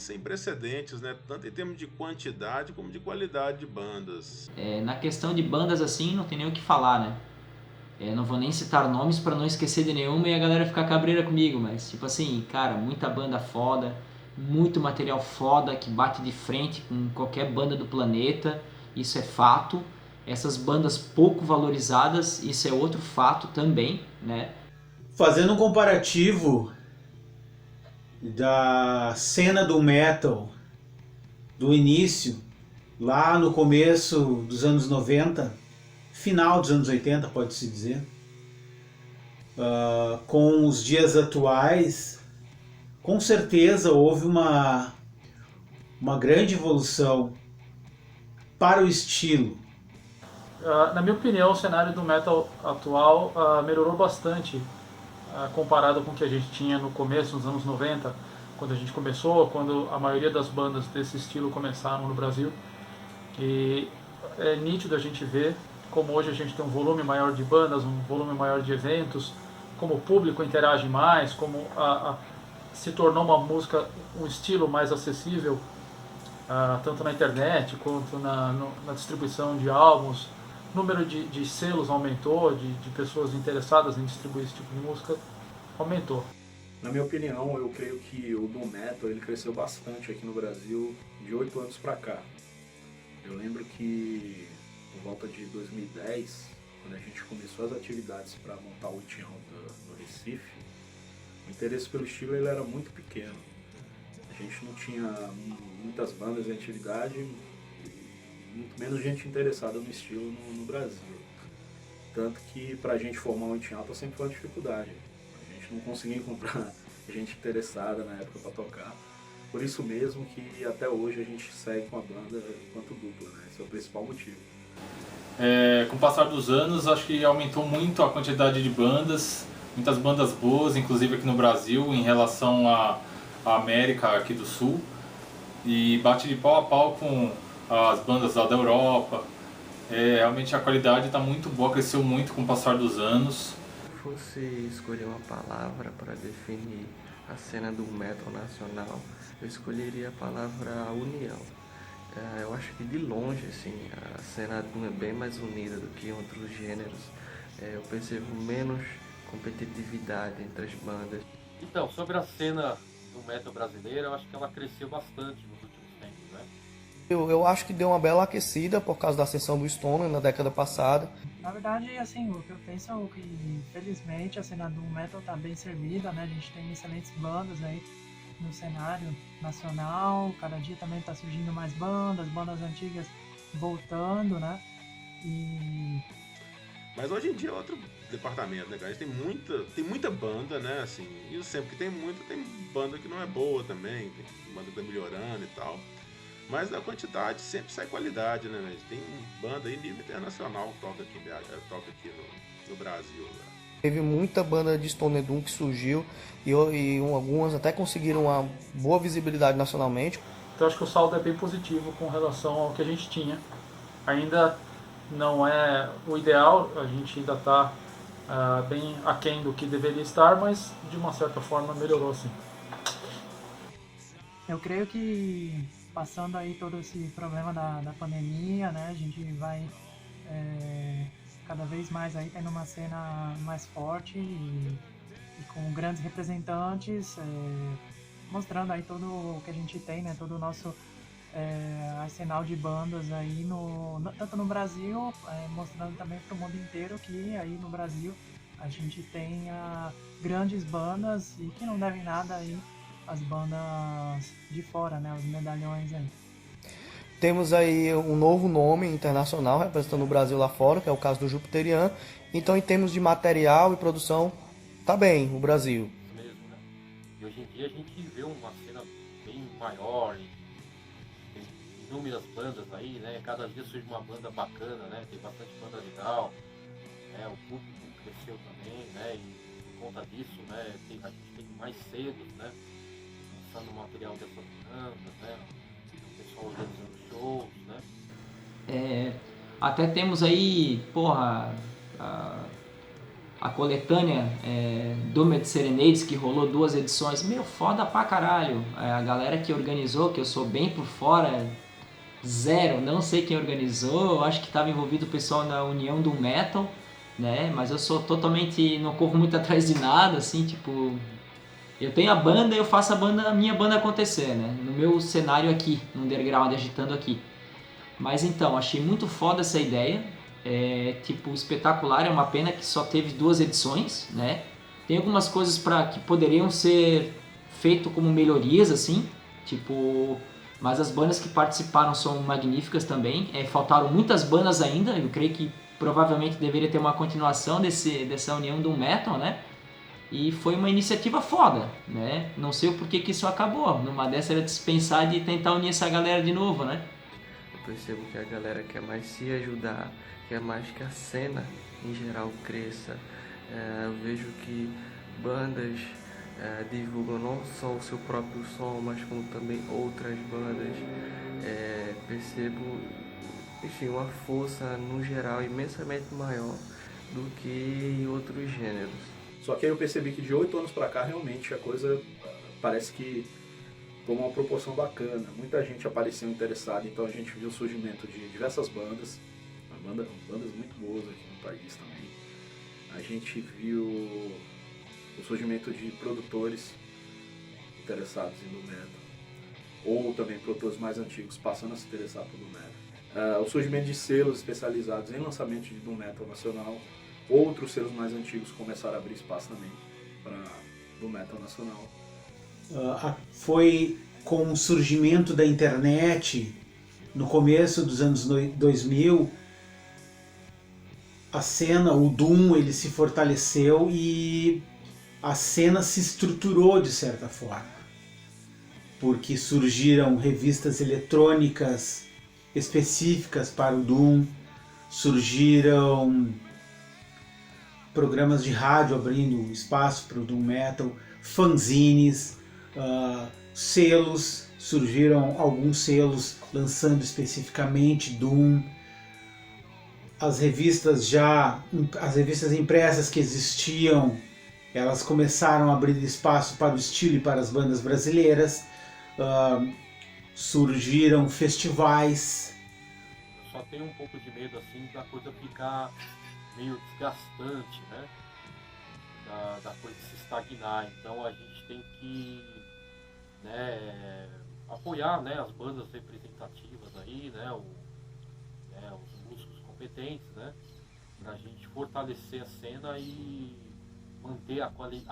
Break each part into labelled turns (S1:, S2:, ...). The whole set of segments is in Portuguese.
S1: sem precedentes, né? Tanto em termos de quantidade como de qualidade de bandas.
S2: Na questão de bandas assim, não tem nem o que falar, né? Não vou nem citar nomes para não esquecer de nenhuma e a galera ficar cabreira comigo, mas tipo assim, cara, muita banda foda, muito material foda que bate de frente com qualquer banda do planeta, isso é fato. Essas bandas pouco valorizadas, isso é outro fato também, né?
S3: Fazendo um comparativo da cena do metal do início, lá no começo dos anos 90, final dos anos 80, pode-se dizer, com os dias atuais, com certeza houve uma grande evolução para o estilo.
S4: Na minha opinião, o cenário do metal atual melhorou bastante comparado com o que a gente tinha no começo, nos anos 90, quando a gente começou, quando a maioria das bandas desse estilo começaram no Brasil. E é nítido a gente ver como hoje a gente tem um volume maior de bandas, um volume maior de eventos, como o público interage mais, como se tornou uma música, um estilo mais acessível, tanto na internet quanto na distribuição de álbuns. O número de selos aumentou, de pessoas interessadas em distribuir esse tipo de música aumentou.
S5: Na minha opinião, eu creio que o doom metal ele cresceu bastante aqui no Brasil de 8 anos para cá. Eu lembro que por volta de 2010, quando a gente começou as atividades para montar o Tião no Recife, o interesse pelo estilo ele era muito pequeno. A gente não tinha muitas bandas em atividade, muito menos gente interessada no estilo no Brasil. Tanto que para a gente formar o Tião sempre foi uma dificuldade. A gente não conseguia encontrar gente interessada na época para tocar. Por isso mesmo que até hoje a gente segue com a banda enquanto dupla, né? Esse é o principal motivo.
S6: Com o passar dos anos, acho que aumentou muito a quantidade de bandas, muitas bandas boas, inclusive aqui no Brasil, em relação à América aqui do Sul, e bate de pau a pau com as bandas lá da Europa. Realmente a qualidade está muito boa, cresceu muito com o passar dos anos.
S7: Se fosse escolher uma palavra para definir a cena do metal nacional, eu escolheria a palavra união. Eu acho que de longe assim, a cena é bem mais unida do que em outros gêneros. Eu percebo menos competitividade entre as bandas.
S8: Então, sobre a cena do metal brasileiro, eu acho que ela cresceu bastante nos últimos tempos, né?
S9: Eu acho que deu uma bela aquecida por causa da ascensão do Stoner na década passada.
S10: Na verdade, assim, o que eu penso é que, infelizmente, a cena do metal tá bem servida, né? A gente tem excelentes bandas aí no cenário nacional, cada dia também tá surgindo mais bandas antigas voltando, né?
S1: Mas hoje em dia é outro departamento, né, cara? A gente tem muita banda, né, assim, e sempre que tem muita, tem banda que não é boa também, tem banda que tá melhorando e tal. Mas da quantidade sempre sai qualidade, né? Tem banda aí nível internacional que toca aqui no Brasil. Né?
S9: Teve muita banda de Stoner Doom que surgiu e algumas até conseguiram uma boa visibilidade nacionalmente.
S4: Então acho que o saldo é bem positivo com relação ao que a gente tinha. Ainda não é o ideal, a gente ainda está bem aquém do que deveria estar, mas de uma certa forma melhorou sim.
S10: Eu creio que passando aí todo esse problema da pandemia, né, a gente vai cada vez mais aí tendo uma cena mais forte e com grandes representantes, mostrando aí todo o que a gente tem, né, todo o nosso arsenal de bandas aí tanto no Brasil, mostrando também para o mundo inteiro que aí no Brasil a gente tem grandes bandas e que não devem nada aí as bandas de fora, né, os medalhões aí.
S9: Temos aí um novo nome internacional representando o Brasil lá fora, que é o caso do Jupiterian. Então, em termos de material e produção, tá bem o Brasil.
S8: Mesmo, né? E hoje em dia a gente vê uma cena bem maior, tem inúmeras bandas aí, né? Cada dia surge uma banda bacana, né? Tem bastante banda legal, né? O público cresceu também, né? E por conta disso, né? A gente tem mais selos, né? Lançando material dessas bandas, né? O pessoal organizando shows, né?
S2: Até temos aí, a coletânea Doomed Serenades, que rolou 2 edições, meu, foda pra caralho. A galera que organizou, que eu sou bem por fora, zero, não sei quem organizou, acho que estava envolvido o pessoal da União do Metal, né? Mas eu sou totalmente, não corro muito atrás de nada, assim, tipo, eu tenho a banda, eu faço a minha banda acontecer, né? No meu cenário aqui, no underground, agitando aqui. Mas então, achei muito foda essa ideia, tipo, espetacular, é uma pena que só teve 2 edições, né? Tem algumas coisas que poderiam ser feito como melhorias, assim, tipo, mas as bandas que participaram são magníficas também. Faltaram muitas bandas ainda, eu creio que provavelmente deveria ter uma continuação dessa união do metal, né? E foi uma iniciativa foda, né? Não sei o porquê que isso acabou. Numa dessa era dispensar de tentar unir essa galera de novo, né?
S7: Eu percebo que a galera quer mais se ajudar, quer mais que a cena em geral cresça. Eu vejo que bandas divulgam não só o seu próprio som, mas como também outras bandas. Percebo, enfim, uma força no geral imensamente maior do que em outros gêneros.
S5: Só que aí eu percebi que de 8 anos pra cá, realmente, a coisa parece que tomou uma proporção bacana. Muita gente apareceu interessada, então a gente viu o surgimento de diversas bandas, bandas muito boas aqui no país também. A gente viu o surgimento de produtores interessados em doom metal, ou também produtores mais antigos passando a se interessar por doom metal. O surgimento de selos especializados em lançamento de doom metal nacional. Outros selos mais antigos começaram a abrir espaço também para doom metal nacional.
S3: Foi com o surgimento da internet, no começo dos anos 2000, a cena, o Doom, ele se fortaleceu e a cena se estruturou de certa forma. Porque surgiram revistas eletrônicas específicas para o Doom, surgiram programas de rádio abrindo espaço para o Doom Metal, fanzines, selos, surgiram alguns selos lançando especificamente Doom. As revistas impressas que existiam, elas começaram a abrir espaço para o estilo e para as bandas brasileiras. Surgiram festivais.
S8: Eu só tenho um pouco de medo assim da coisa ficar meio desgastante, né? Da coisa se estagnar. Então a gente tem que, né, apoiar, né, as bandas representativas aí, né, os músicos competentes, né, pra gente fortalecer a cena e manter a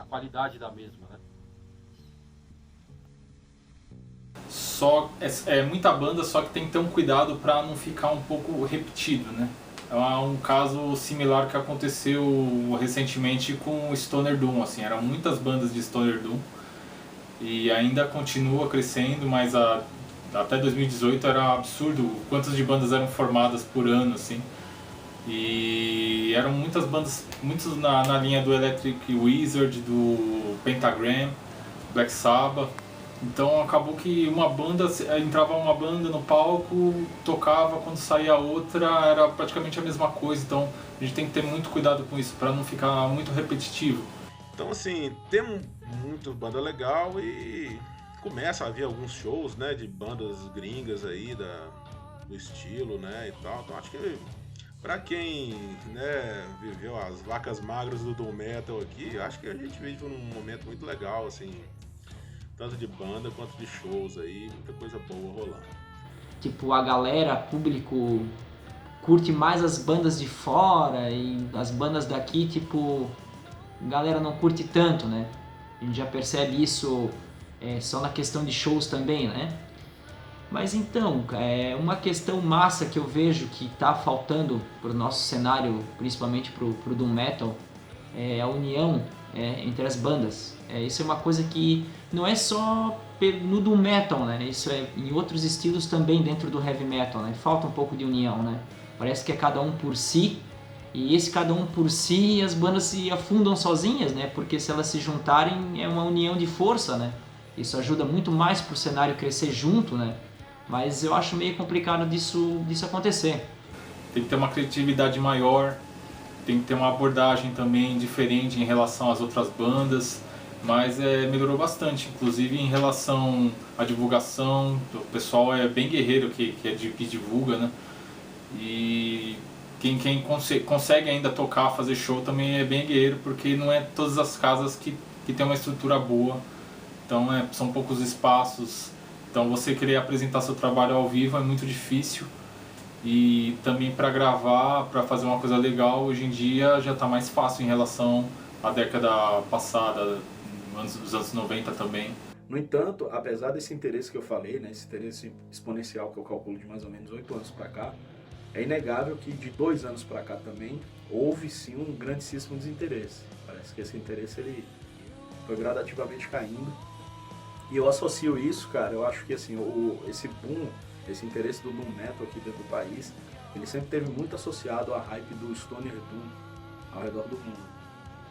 S8: qualidade da mesma, né?
S6: Só muita banda, só que tem que ter um cuidado para não ficar um pouco repetido, né? É um caso similar que aconteceu recentemente com o Stoner Doom, assim, eram muitas bandas de Stoner Doom e ainda continua crescendo, mas até 2018 era absurdo quantas de bandas eram formadas por ano, assim. E eram muitas bandas, muitos na linha do Electric Wizard, do Pentagram, Black Sabbath. Então acabou que entrava uma banda no palco, tocava, quando saía outra era praticamente a mesma coisa. Então a gente tem que ter muito cuidado com isso para não ficar muito repetitivo.
S1: Então assim, tem muito banda legal e começa a haver alguns shows, né, de bandas gringas aí do estilo, né, e tal. Então acho que pra quem, né, viveu as vacas magras do Doom Metal aqui, acho que a gente vive num momento muito legal, assim, tanto de banda quanto de shows aí, muita coisa boa rolando.
S2: Tipo, a galera, público, curte mais as bandas de fora e as bandas daqui, tipo, a galera não curte tanto, né? A gente já percebe isso só na questão de shows também, né? Mas então, uma questão massa que eu vejo que tá faltando pro nosso cenário, principalmente pro Doom Metal, é a união entre as bandas. Isso é uma coisa que não é só no Doom Metal, né? Isso é em outros estilos também dentro do Heavy Metal, né? Falta um pouco de união, né? Parece que é cada um por si, e esse cada um por si as bandas se afundam sozinhas, né? Porque se elas se juntarem é uma união de força, né? Isso ajuda muito mais pro cenário crescer junto, né? Mas eu acho meio complicado disso acontecer.
S6: Tem que ter uma criatividade maior, tem que ter uma abordagem também diferente em relação às outras bandas, mas melhorou bastante, inclusive em relação à divulgação. O pessoal é bem guerreiro que divulga, né? E quem consegue ainda tocar, fazer show também é bem guerreiro, porque não é todas as casas que tem uma estrutura boa, então são poucos espaços, então você querer apresentar seu trabalho ao vivo é muito difícil. E também para gravar, para fazer uma coisa legal, hoje em dia já está mais fácil em relação à década passada, dos anos 90 também.
S5: No entanto, apesar desse interesse que eu falei, né, esse interesse exponencial que eu calculo de mais ou menos 8 anos para cá, é inegável que de 2 anos para cá também houve sim um grandíssimo desinteresse. Parece que esse interesse ele foi gradativamente caindo. E eu associo isso, cara, eu acho que assim, esse boom, esse interesse do Doom Metal aqui dentro do país, ele sempre teve muito associado à hype do Stoner Doom ao redor do mundo.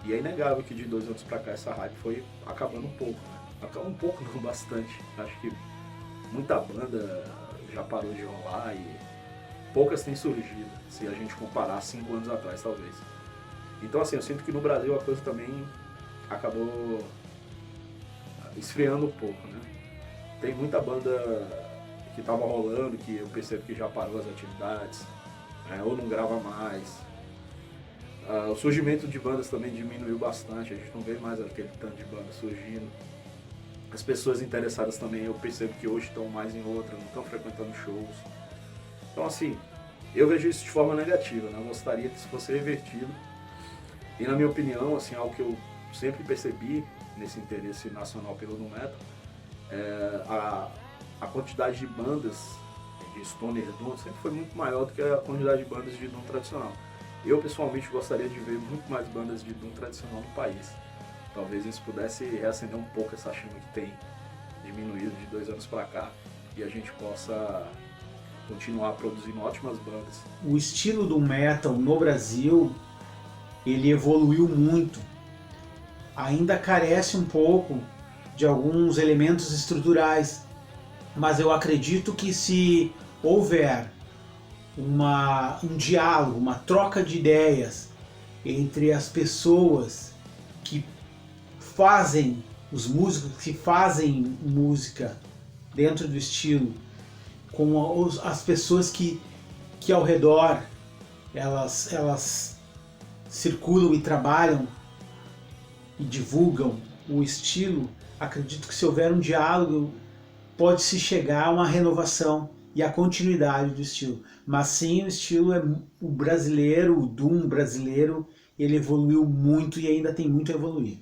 S5: E é inegável que de 2 anos pra cá essa hype foi acabando um pouco, né? Acabou um pouco, não bastante. Acho que muita banda já parou de rolar e poucas têm surgido, se a gente comparar 5 anos atrás, talvez. Então assim, eu sinto que no Brasil a coisa também acabou esfriando um pouco, né? Tem muita banda que estava rolando, que eu percebo que já parou as atividades, né, ou não grava mais. O surgimento de bandas também diminuiu bastante, a gente não vê mais aquele tanto de bandas surgindo. As pessoas interessadas também, eu percebo que hoje estão mais em outra, não estão frequentando shows. Então assim, eu vejo isso de forma negativa, né? Eu gostaria que isso fosse revertido. E na minha opinião, assim, algo que eu sempre percebi nesse interesse nacional pelo nu metal, a quantidade de bandas de Stoner Doom sempre foi muito maior do que a quantidade de bandas de Doom tradicional. Eu pessoalmente gostaria de ver muito mais bandas de Doom tradicional no país. Talvez isso pudesse reacender um pouco essa chama que tem diminuído de 2 anos para cá e a gente possa continuar produzindo ótimas bandas.
S3: O estilo do metal no Brasil, ele evoluiu muito. Ainda carece um pouco de alguns elementos estruturais, mas eu acredito que se houver um diálogo, uma troca de ideias entre as pessoas que fazem, os músicos que fazem música dentro do estilo, com as pessoas que ao redor elas circulam e trabalham e divulgam o estilo, acredito que se houver um diálogo pode-se chegar a uma renovação e a continuidade do estilo. Mas sim, o estilo o brasileiro, o Doom brasileiro, ele evoluiu muito e ainda tem muito a evoluir.